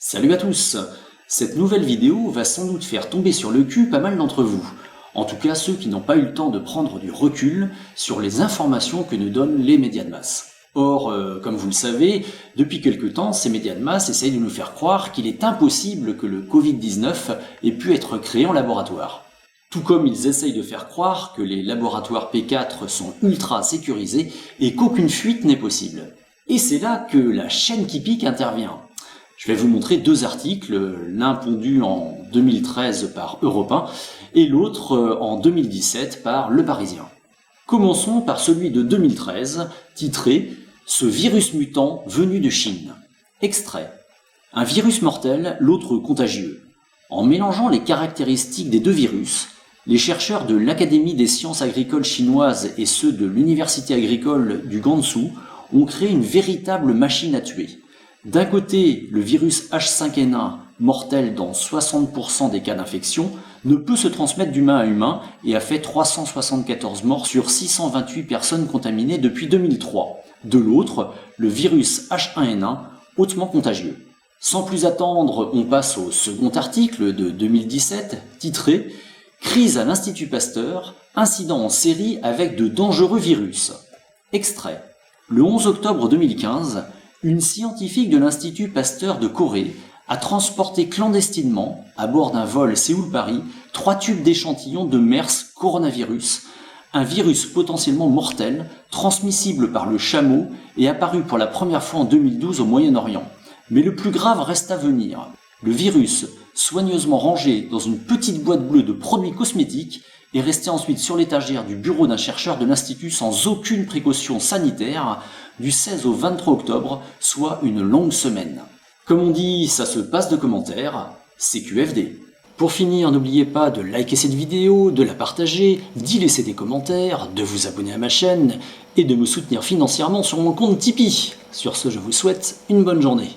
Salut à tous! Cette nouvelle vidéo va sans doute faire tomber sur le cul pas mal d'entre vous. En tout cas ceux qui n'ont pas eu le temps de prendre du recul sur les informations que nous donnent les médias de masse. Or, comme vous le savez, depuis quelque temps, ces médias de masse essayent de nous faire croire qu'il est impossible que le Covid-19 ait pu être créé en laboratoire. Tout comme ils essayent de faire croire que les laboratoires P4 sont ultra sécurisés et qu'aucune fuite n'est possible. Et c'est là que la chaîne qui pique intervient. Je vais vous montrer deux articles, l'un pondu en 2013 par Europe 1 et l'autre en 2017 par Le Parisien. Commençons par celui de 2013, titré « Ce virus mutant venu de Chine ». Extrait. Un virus mortel, l'autre contagieux. En mélangeant les caractéristiques des deux virus, les chercheurs de l'Académie des sciences agricoles chinoises et ceux de l'Université agricole du Gansu ont créé une véritable machine à tuer. D'un côté, le virus H5N1, mortel dans 60% des cas d'infection, ne peut se transmettre d'humain à humain et a fait 374 morts sur 628 personnes contaminées depuis 2003. De l'autre, le virus H1N1, hautement contagieux. Sans plus attendre, on passe au second article de 2017, titré « Crise à l'Institut Pasteur, incident en série avec de dangereux virus ». Extrait. Le 11 octobre 2015, une scientifique de l'Institut Pasteur de Corée a transporté clandestinement, à bord d'un vol Séoul-Paris, 3 tubes d'échantillons de MERS coronavirus, un virus potentiellement mortel, transmissible par le chameau et apparu pour la première fois en 2012 au Moyen-Orient. Mais le plus grave reste à venir. Le virus, soigneusement rangé dans une petite boîte bleue de produits cosmétiques, est resté ensuite sur l'étagère du bureau d'un chercheur de l'Institut sans aucune précaution sanitaire du 16 au 23 octobre, soit une longue semaine. Comme on dit, ça se passe de commentaires, c'est QFD. Pour finir, n'oubliez pas de liker cette vidéo, de la partager, d'y laisser des commentaires, de vous abonner à ma chaîne et de me soutenir financièrement sur mon compte Tipeee. Sur ce, je vous souhaite une bonne journée.